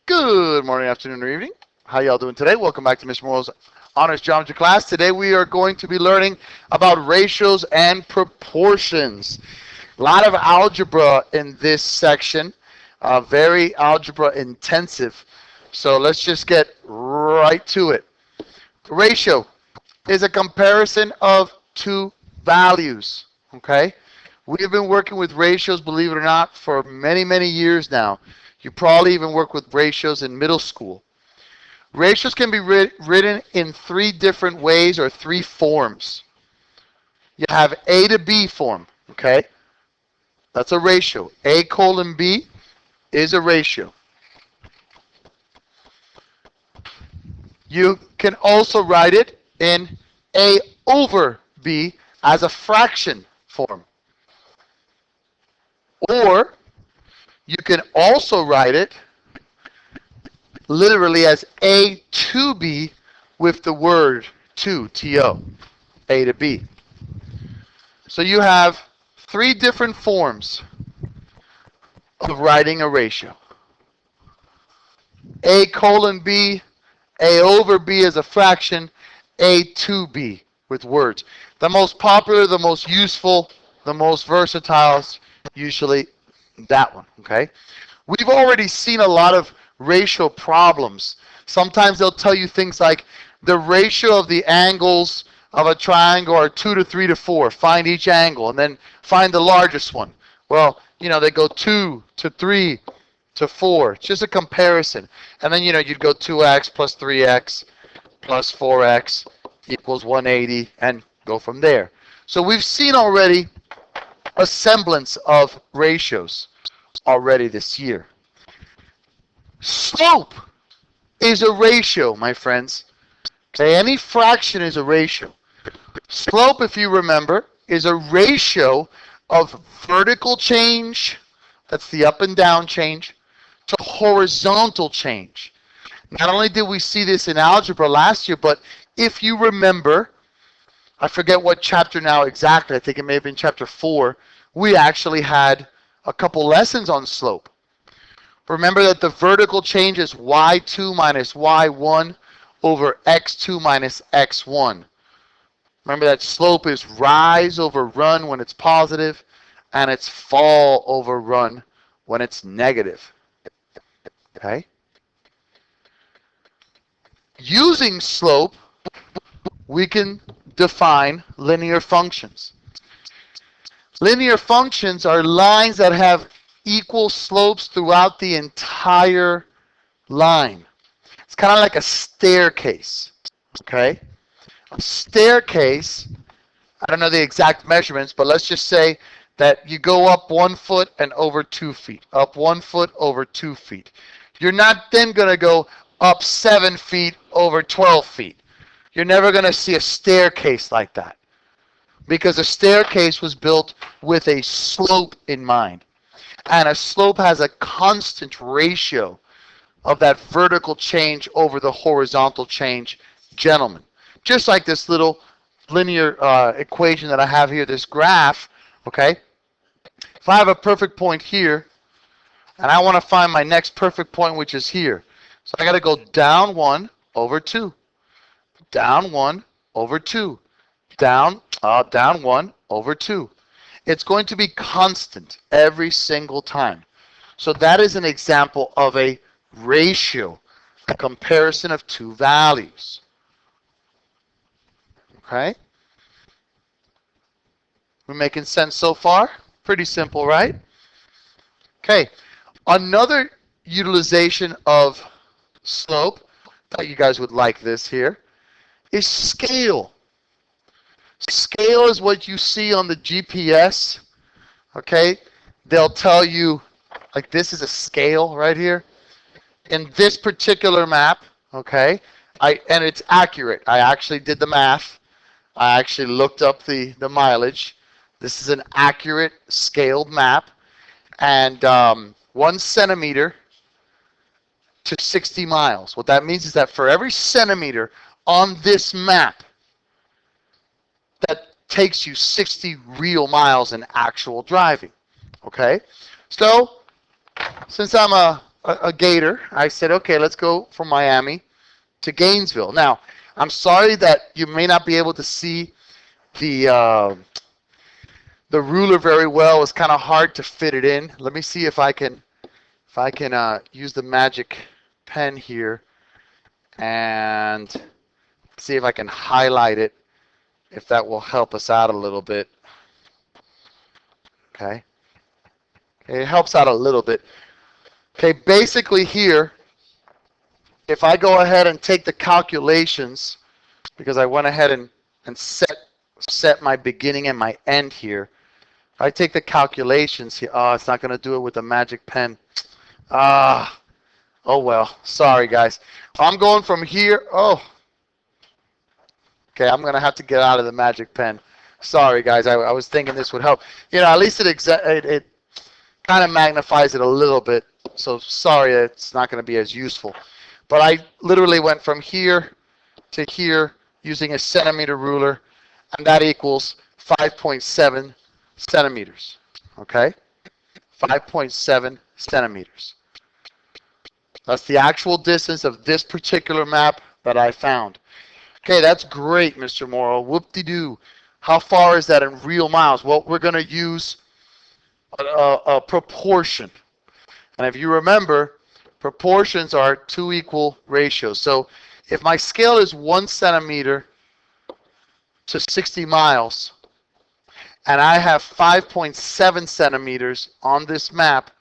Good morning, afternoon, or evening. How y'all doing today? Welcome back to Mr. Morrow's Honors Geometry class. Today we are going to be learning about ratios and proportions. A lot of algebra in this section, very algebra intensive. So let's just get right to it. The ratio is a comparison of two values, okay? We've been working with ratios, believe it or not, for many, many years now. You probably even work with ratios in middle school. Ratios can be written in three different ways or three forms. You have A to B form, okay? That's a ratio. A colon B is a ratio. You can also write it in A over B as a fraction form. Or you can also write it literally as A to B with the word to, T-O, A to B. So you have three different forms of writing a ratio. A colon B, A over B as a fraction, A to B with words. The most popular, the most useful, the most versatile is usually that one, okay? We've already seen a lot of ratio problems. Sometimes they'll tell you things like the ratio of the angles of a triangle are 2 to 3 to 4. Find each angle and then find the largest one. Well, they go 2 to 3 to 4. It's just a comparison. And then, you'd go 2x plus 3x plus 4x equals 180 and go from there. So we've seen already a semblance of ratios already this year. Slope is a ratio, my friends. Okay, any fraction is a ratio. Slope, if you remember, is a ratio of vertical change, that's the up and down change, to horizontal change. Not only did we see this in algebra last year, but if you remember, I forget what chapter now exactly, I think it may have been chapter 4, we actually had a couple lessons on slope. Remember that the vertical change is y2 minus y1 over x2 minus x1. Remember that slope is rise over run when it's positive, and it's fall over run when it's negative. Okay? Using slope, we can define linear functions. Linear functions are lines that have equal slopes throughout the entire line. It's kind of like a staircase, okay? A staircase, I don't know the exact measurements, but let's just say that you go up 1 foot and over 2 feet, up 1 foot over 2 feet. You're not then going to go up 7 feet over 12 feet. You're never going to see a staircase like that because a staircase was built with a slope in mind. And a slope has a constant ratio of that vertical change over the horizontal change, gentlemen. Just like this little linear equation that I have here, this graph, okay? If I have a perfect point here, and I want to find my next perfect point, which is here. So I got to go down 1 over 2. Down 1 over 2. Down 1 over 2. It's going to be constant every single time. So that is an example of a ratio, a comparison of two values. Okay? We're making sense so far? Pretty simple, right? Okay. Another utilization of slope, I thought you guys would like this here, is scale. Scale is what you see on the GPS, okay? They'll tell you, like this is a scale right here. In this particular map, okay, and it's accurate. I actually did the math. I actually looked up the mileage. This is an accurate scaled map. And 1 centimeter to 60 miles. What that means is that for every centimeter on this map, that takes you 60 real miles in actual driving. Okay? So, since I'm a a gator. I said, okay, let's go from Miami to Gainesville. Now, I'm sorry that you may not be able to see the ruler very well. It's kind of hard to fit it in. Let me see if I can use the magic pen here and see if I can highlight it, if that will help us out a little bit. Okay. It helps out a little bit. Okay, basically here, if I go ahead and take the calculations, because I went ahead and set my beginning and my end here. If I take the calculations here, oh, it's not going to do it with the magic pen. Oh well, sorry guys. I'm going from here, okay, I'm going to have to get out of the magic pen. Sorry guys, I was thinking this would help. At least it kind of magnifies it a little bit. So sorry, it's not going to be as useful. But I literally went from here to here using a centimeter ruler, and that equals 5.7 centimeters. Okay? 5.7 centimeters. That's the actual distance of this particular map that I found. Okay, that's great, Mr. Morrow. Whoop-de-doo. How far is that in real miles? Well, we're going to use a proportion. And if you remember, proportions are two equal ratios. So if my scale is 1 centimeter to 60 miles, and I have 5.7 centimeters on this map,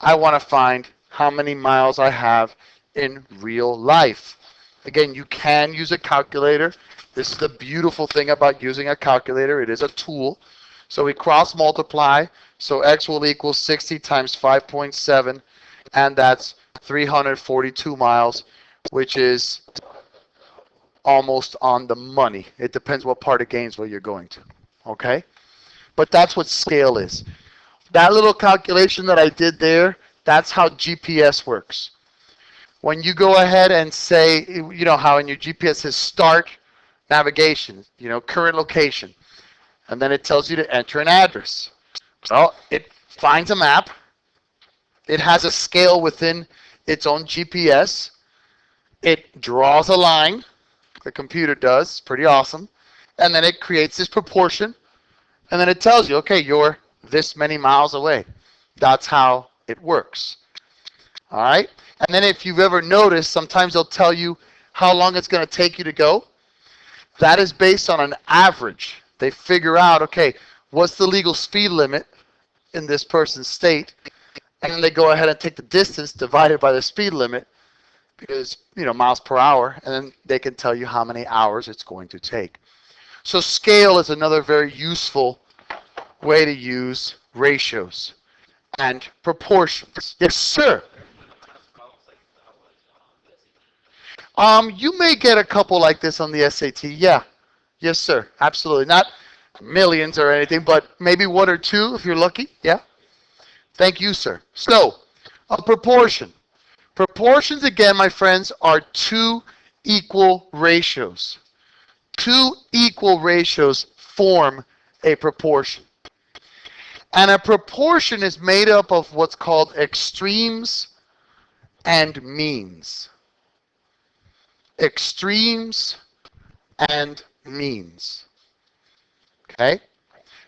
I want to find how many miles I have in real life. Again, you can use a calculator. This is the beautiful thing about using a calculator. It is a tool. So we cross multiply. So x will equal 60 times 5.7, and that's 342 miles, which is almost on the money. It depends what part of Gainesville you're going to. Okay? But that's what scale is. That little calculation that I did there, that's how GPS works. When you go ahead and say, how in your GPS says start navigation, current location, and then it tells you to enter an address. Well, it finds a map. It has a scale within its own GPS. It draws a line. The computer does. It's pretty awesome. And then it creates this proportion. And then it tells you, okay, you're this many miles away. That's how it works. All right? And then if you've ever noticed, sometimes they'll tell you how long it's going to take you to go. That is based on an average. They figure out, okay, what's the legal speed limit in this person's state? And then they go ahead and take the distance divided by the speed limit, because, miles per hour, and then they can tell you how many hours it's going to take. So scale is another very useful way to use ratios and proportions. Yes, sir. You may get a couple like this on the SAT. Yeah. Yes, sir. Absolutely. Not millions or anything, but maybe one or two if you're lucky. Yeah. Thank you, sir. So, a proportion. Proportions, again, my friends, are two equal ratios. Two equal ratios form a proportion. And a proportion is made up of what's called extremes and means. Extremes and means. Okay?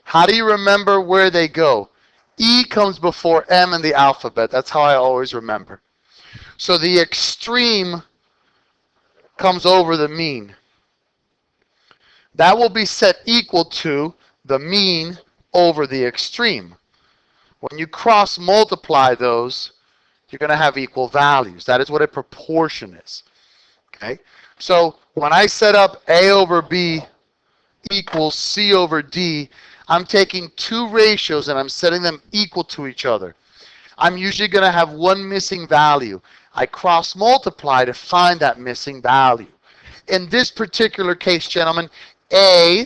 How do you remember where they go? E comes before M in the alphabet. That's how I always remember. So the extreme comes over the mean. That will be set equal to the mean over the extreme. When you cross multiply those, you're going to have equal values. That is what a proportion is. Okay? So when I set up A over B equals C over D, I'm taking two ratios and I'm setting them equal to each other. I'm usually going to have one missing value. I cross multiply to find that missing value. In this particular case, gentlemen, A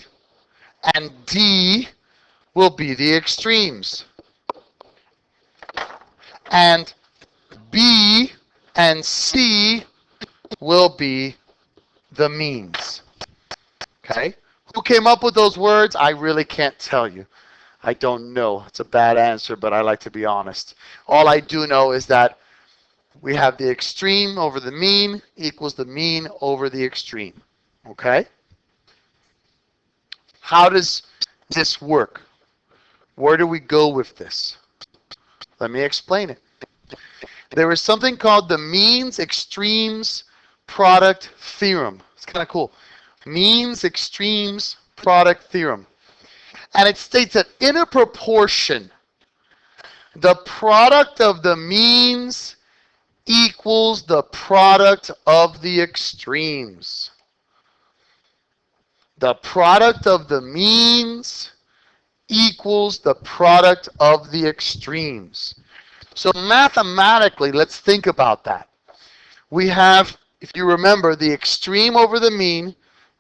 and D will be the extremes. And B and C will be the means. Okay? Who came up with those words? I really can't tell you. I don't know. It's a bad answer, but I like to be honest. All I do know is that we have the extreme over the mean equals the mean over the extreme. Okay? How does this work? Where do we go with this? Let me explain it. There is something called the means extremes product theorem. It's kind of cool. Means extremes product theorem. And it states that in a proportion, the product of the means equals the product of the extremes. The product of the means equals the product of the extremes. So mathematically, let's think about that. We have, if you remember, the extreme over the mean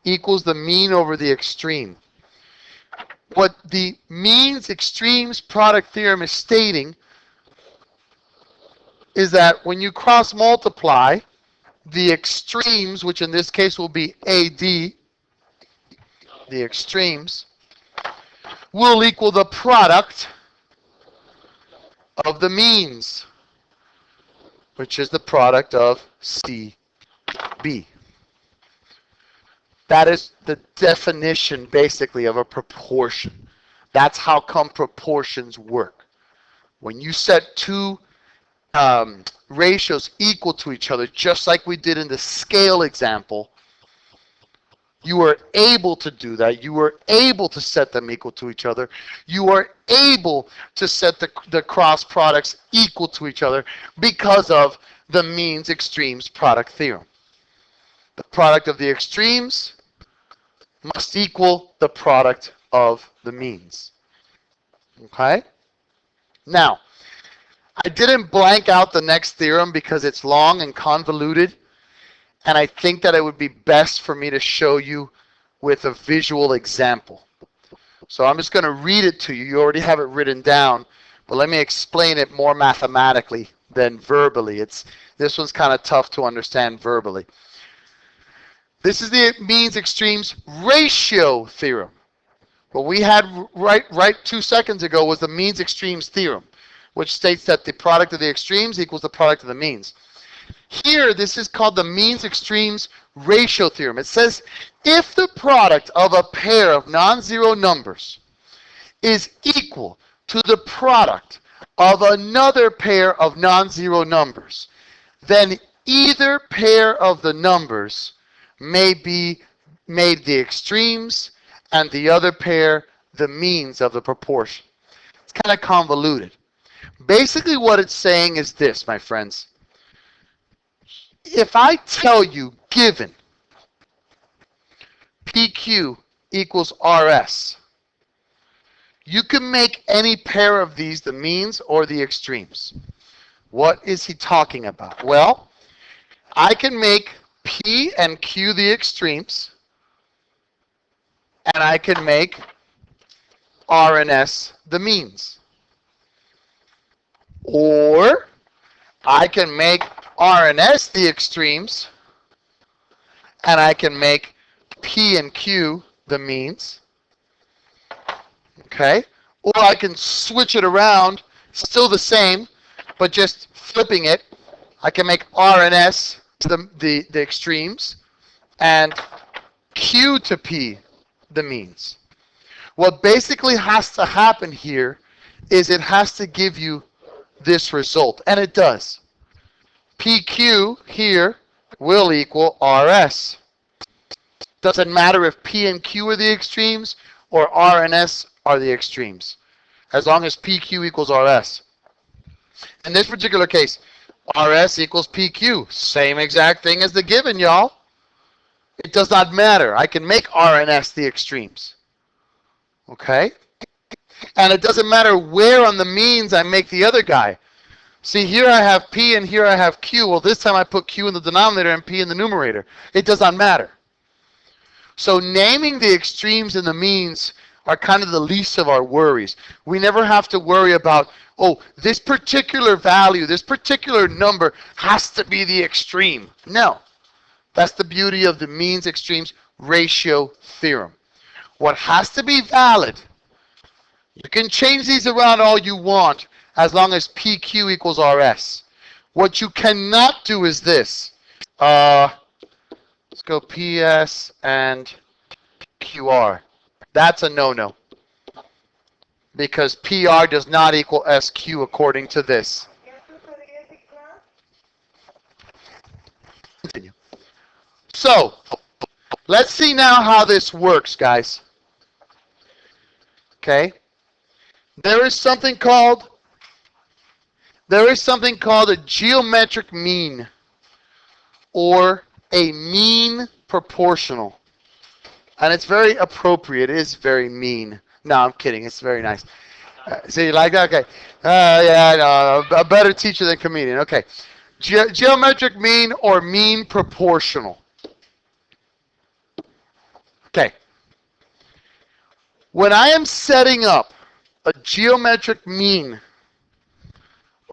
equals the mean over the extreme. What the means extremes product theorem is stating is that when you cross multiply the extremes, which in this case will be AD, the extremes, will equal the product of the means, which is the product of CB. That is the definition, basically, of a proportion. That's how come proportions work. When you set two ratios equal to each other, just like we did in the scale example, you are able to do that. You are able to set them equal to each other. You are able to set the cross products equal to each other because of the means extremes product theorem. The product of the extremes must equal the product of the means. Okay? Now, I didn't blank out the next theorem because it's long and convoluted, and I think that it would be best for me to show you with a visual example. So I'm just going to read it to you. You already have it written down, but let me explain it more mathematically than verbally. This one's kind of tough to understand verbally. This is the means extremes ratio theorem. What we had right 2 seconds ago was the means extremes theorem, which states that the product of the extremes equals the product of the means. Here, this is called the means extremes ratio theorem. It says if the product of a pair of non-zero numbers is equal to the product of another pair of non-zero numbers, then either pair of the numbers may be made the extremes and the other pair the means of the proportion. It's kind of convoluted. Basically what it's saying is this, my friends. If I tell you, given PQ equals RS, you can make any pair of these the means or the extremes. What is he talking about? Well, I can make P and Q the extremes, and I can make R and S the means. Or I can make R and S the extremes, and I can make P and Q the means. Okay? Or I can switch it around, still the same, but just flipping it. I can make R and S the extremes, and Q to P the means. What basically has to happen here is it has to give you this result, and it does. PQ here will equal RS. Doesn't matter if P and Q are the extremes or R and S are the extremes, as long as PQ equals RS. In this particular case, RS equals PQ. Same exact thing as the given, y'all. It does not matter. I can make R and S the extremes. Okay? And it doesn't matter where on the means I make the other guy. See, here I have P and here I have Q. Well, this time I put Q in the denominator and P in the numerator. It does not matter. So naming the extremes and the means are kind of the least of our worries. We never have to worry about, oh, this particular value, this particular number has to be the extreme. No. That's the beauty of the means extremes ratio theorem. What has to be valid You can change these around all you want as long as PQ equals RS. What you cannot do is this. Let's go PS and QR. That's a no-no. Because PR does not equal SQ according to this. Continue. So, let's see now how this works, guys. Okay? There is something called a geometric mean, or a mean proportional. And it's very appropriate. It is very mean. No, I'm kidding. It's very nice. So you like that? Okay. Yeah, no, a better teacher than comedian. Okay. Geometric mean or mean proportional. Okay. When I am setting up a geometric mean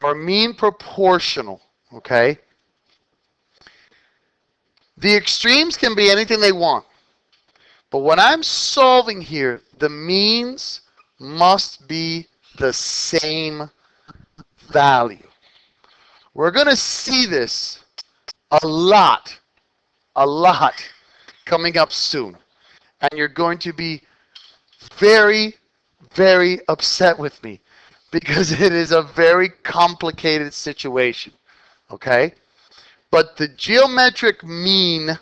or mean proportional, okay, the extremes can be anything they want. But when I'm solving here, the means must be the same value. We're going to see this a lot coming up soon. And you're going to be very, very upset with me because it is a very complicated situation. Okay? But the geometric mean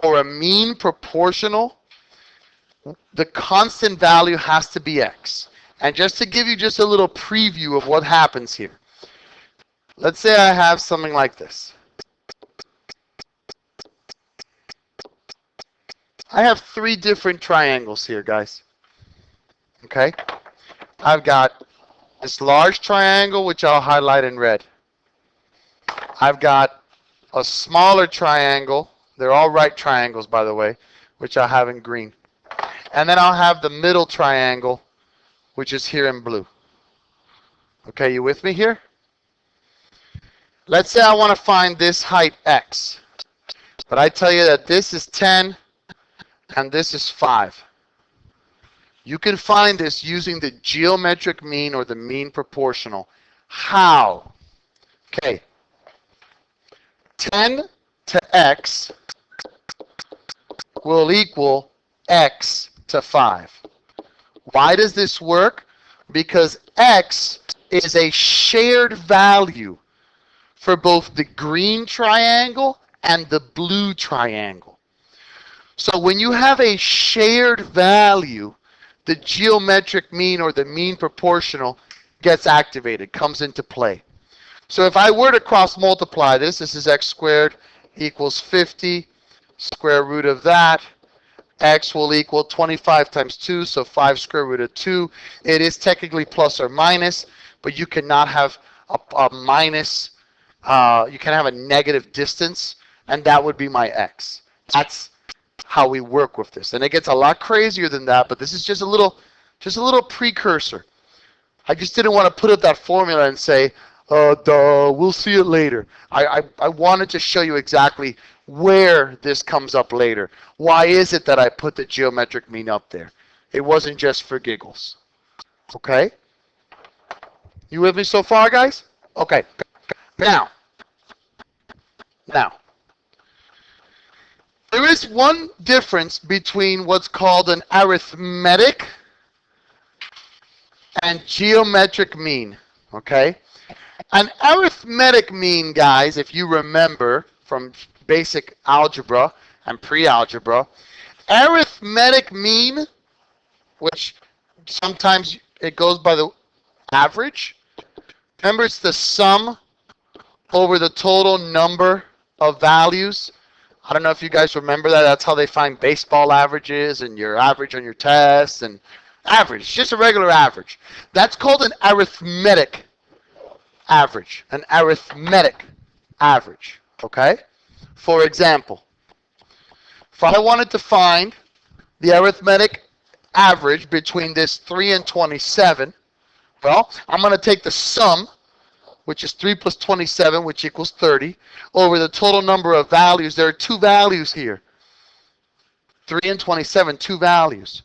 or a mean proportional, the constant value has to be x. And just to give you just a little preview of what happens here. Let's say I have something like this. I have three different triangles here, guys. Okay? I've got this large triangle, which I'll highlight in red. I've got a smaller triangle. They're all right triangles, by the way, which I'll have in green. And then I'll have the middle triangle, which is here in blue. Okay, you with me here? Let's say I want to find this height x. But I tell you that this is 10 and this is 5. You can find this using the geometric mean or the mean proportional. How? Okay. 10 to x will equal x to 5. Why does this work? Because x is a shared value for both the green triangle and the blue triangle. So when you have a shared value, the geometric mean or the mean proportional gets activated, comes into play. So if I were to cross multiply this is x squared equals 50, square root of that, x will equal 25 times 2, so 5 square root of 2. It is technically plus or minus, but you cannot have a minus, you can have a negative distance, and that would be my x. That's how we work with this. And it gets a lot crazier than that, but this is just a little precursor. I just didn't want to put up that formula and say, we'll see it later. I wanted to show you exactly where this comes up later. Why is it that I put the geometric mean up there? It wasn't just for giggles. Okay? You with me so far, guys? Okay. Now, there is one difference between what's called an arithmetic and geometric mean. Okay? An arithmetic mean, guys, if you remember from basic algebra and pre-algebra, arithmetic mean, which sometimes it goes by the average. Remember, it's the sum over the total number of values. I don't know if you guys remember that. That's how they find baseball averages and your average on your tests and average, just a regular average. That's called an arithmetic average, an arithmetic average, okay? For example, if I wanted to find the arithmetic average between this 3 and 27, well, I'm going to take the sum, which is 3 plus 27, which equals 30, over the total number of values. There are two values here. 3 and 27, two values.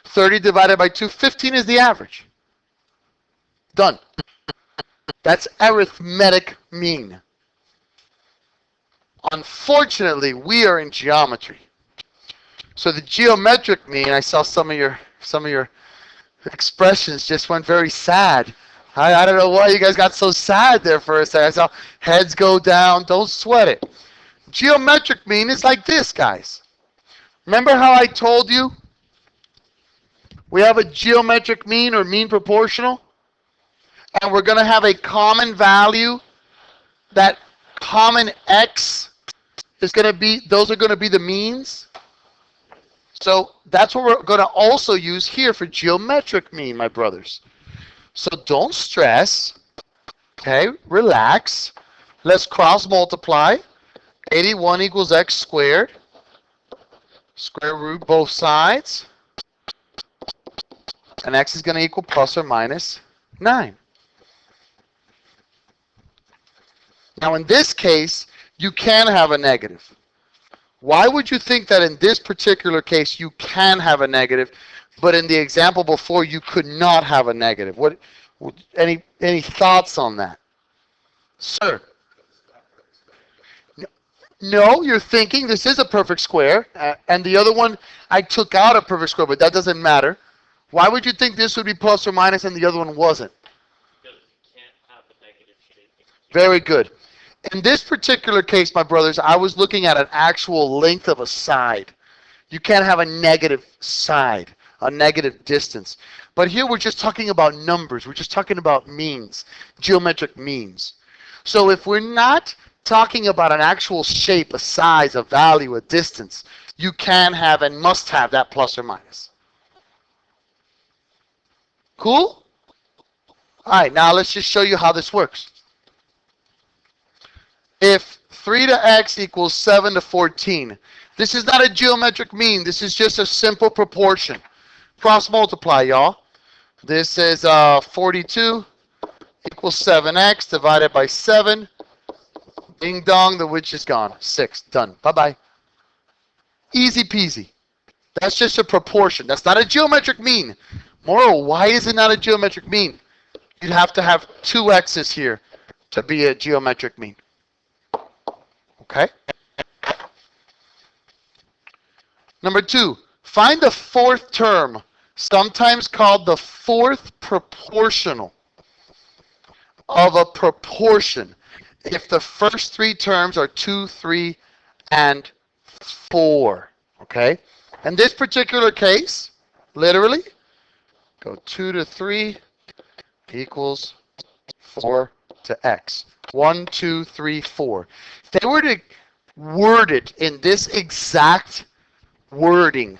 30 divided by 2, 15 is the average. Done. That's arithmetic mean. Unfortunately, we are in geometry. So the geometric mean, I saw some of your expressions just went very sad. I don't know why you guys got so sad there for a second. I saw heads go down. Don't sweat it. Geometric mean is like this, guys. Remember how I told you we have a geometric mean or mean proportional? And we're going to have a common value. That common x is going to be, those are going to be the means. So that's what we're going to also use here for geometric mean, my brothers. So don't stress. Okay, relax. Let's cross multiply. 81 equals x squared. Square root both sides. And x is going to equal plus or minus 9. Now in this case, you can have a negative. Why would you think that in this particular case you can have a negative, but in the example before you could not have a negative? What? Any thoughts on that? Sir? No, you're thinking this is a perfect square, and the other one I took out a perfect square, but that doesn't matter. Why would you think this would be plus or minus and the other one wasn't? Because you can't have a negative shape. Very good. In this particular case, my brothers, I was looking at an actual length of a side. You can't have a negative side, a negative distance. But here we're just talking about numbers. We're just talking about means, geometric means. So if we're not talking about an actual shape, a size, a value, a distance, you can have and must have that plus or minus. Cool? All right, now let's just show you how this works. If 3 to x equals 7 to 14, this is not a geometric mean. This is just a simple proportion. Cross multiply, y'all. This is 42 equals 7x divided by 7. Ding dong, the witch is gone. 6, done. Bye-bye. Easy peasy. That's just a proportion. That's not a geometric mean. Moral, why is it not a geometric mean? You'd have to have 2 x's here to be a geometric mean. Okay? Number 2, find the fourth term, sometimes called the fourth proportional of a proportion, if the first 3 terms are 2, 3, and 4. Okay? In this particular case, literally, go 2 to 3 equals 4 to x. 1, 2, 3, 4. If they were to word it in this exact wording,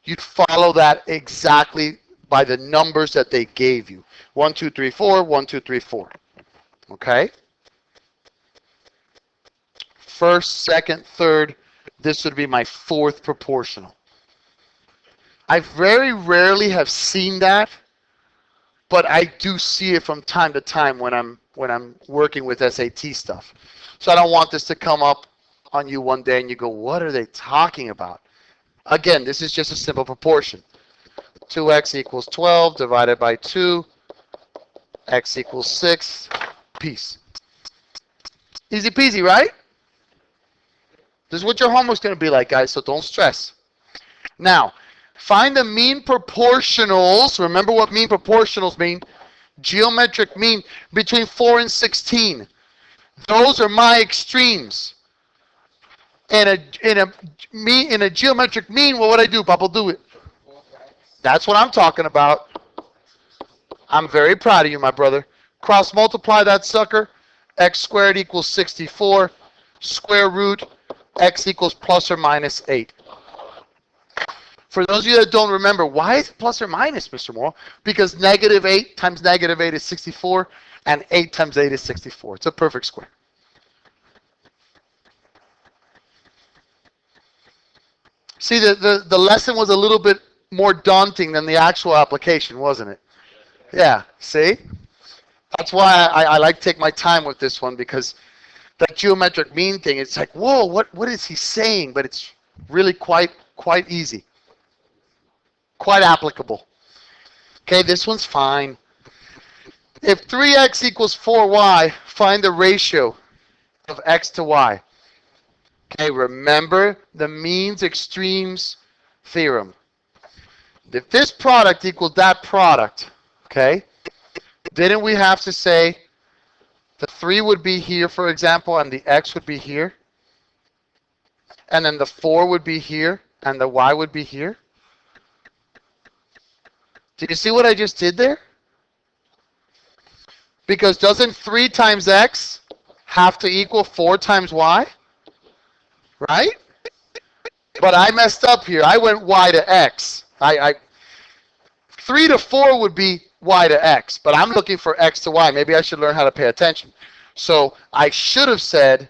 you'd follow that exactly by the numbers that they gave you. 1, 2, 3, 4, 1, 2, 3, 4. Okay? First, second, third, this would be my fourth proportional. I very rarely have seen that, but I do see it from time to time when I'm working with SAT stuff. So I don't want this to come up on you one day and you go, what are they talking about? Again, this is just a simple proportion. 2x equals 12 divided by 2. X equals 6. Peace. Easy peasy, right? This is what your homework's going to be like, guys, so don't stress. Now, find the mean proportionals. Remember what mean proportionals mean. Geometric mean between 4 and 16. Those are my extremes. In a geometric mean, what would I do, Papa? Do it. That's what I'm talking about. I'm very proud of you, my brother. Cross multiply that sucker. X squared equals 64. Square root x equals plus or minus 8. For those of you that don't remember, why is it plus or minus, Mr. Morrow? Because negative 8 times negative 8 is 64, and 8 times 8 is 64. It's a perfect square. See, the lesson was a little bit more daunting than the actual application, wasn't it? Yeah, see? That's why I like to take my time with this one, because that geometric mean thing, it's like, whoa, what is he saying? But it's really quite easy. Quite applicable. Okay, this one's fine. If 3x equals 4y, find the ratio of x to y. Okay, remember the means extremes theorem. If this product equaled that product, okay, didn't we have to say the 3 would be here, for example, and the x would be here? And then the 4 would be here, and the y would be here? Do you see what I just did there? Because doesn't 3 times x have to equal 4 times y? Right? But I messed up here. I went y to x. 3 to 4 would be y to x, but I'm looking for x to y. Maybe I should learn how to pay attention. So I should have said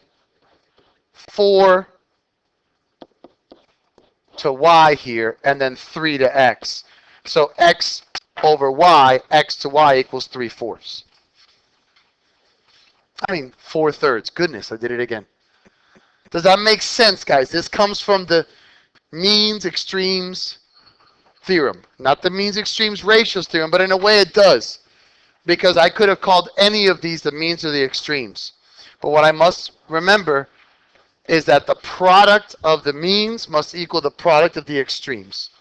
4 to y here, and then 3 to x. So x over y, x to y equals 3/4. I mean, 4/3. Goodness, I did it again. Does that make sense, guys? This comes from the means extremes theorem. Not the means extremes ratios theorem, but in a way it does. Because I could have called any of these the means or the extremes. But what I must remember is that the product of the means must equal the product of the extremes.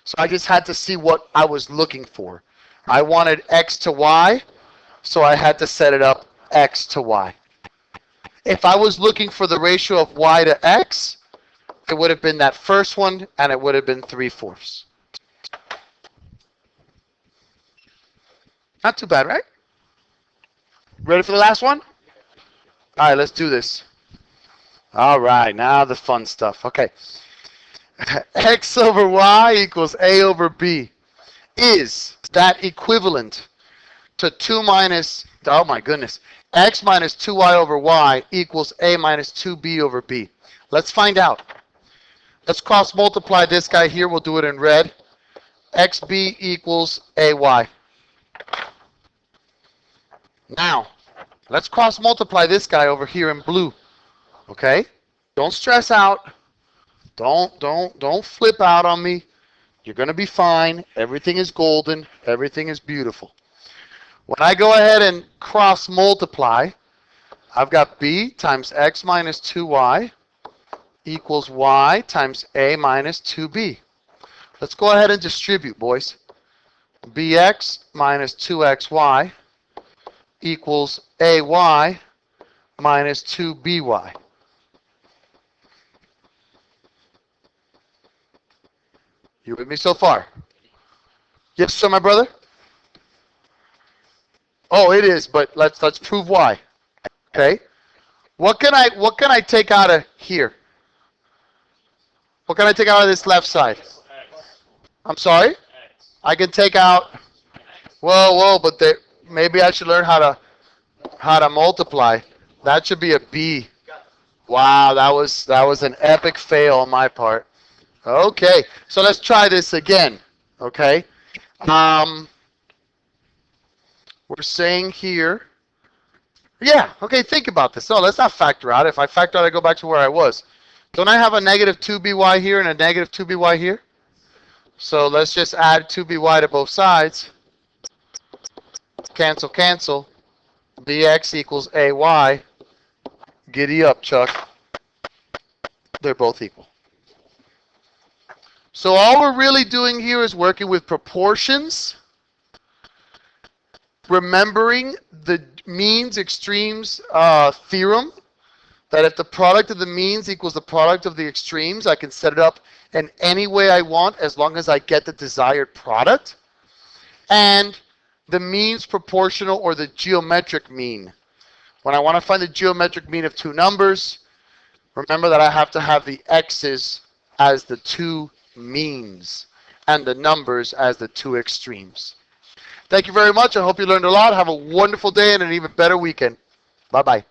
So I just had to see what I was looking for. I wanted x to y, so I had to set it up x to y. If I was looking for the ratio of y to x, it would have been that first one, and it would have been 3/4. Not too bad, right? Ready for the last one? All right, let's do this. All right, now the fun stuff. Okay. X over y equals a over b. Is that equivalent to 2 minus, oh my goodness, x minus 2y over y equals a minus 2b over b? Let's find out. Let's cross multiply this guy here. We'll do it in red. xb equals ay. Now, let's cross multiply this guy over here in blue. Okay? Don't stress out. Don't flip out on me. You're going to be fine. Everything is golden. Everything is beautiful. When I go ahead and cross multiply, I've got b times x minus 2y equals y times a minus 2b. Let's go ahead and distribute, boys. bx minus 2xy equals ay minus 2by. You with me so far? Yes, sir, my brother? Oh, it is, but let's prove why. Okay? What can I take out of here? What can I take out of this left side? X. I'm sorry? X. I can take out, whoa, but maybe I should learn how to multiply. That should be a b. Wow, that was an epic fail on my part. Okay, so let's try this again. Okay, we're saying here, yeah, okay, think about this. So let's not factor out. If I factor out, I go back to where I was. Don't I have a negative 2by here and a negative 2by here? So let's just add 2by to both sides. Cancel, cancel. bx equals ay. Giddy up, Chuck. They're both equal. So all we're really doing here is working with proportions, remembering the means extremes theorem, that if the product of the means equals the product of the extremes, I can set it up in any way I want as long as I get the desired product. And the means proportional, or the geometric mean. When I want to find the geometric mean of two numbers, remember that I have to have the x's as the two means and the numbers as the two extremes. Thank you very much. I hope you learned a lot. Have a wonderful day and an even better weekend. Bye-bye.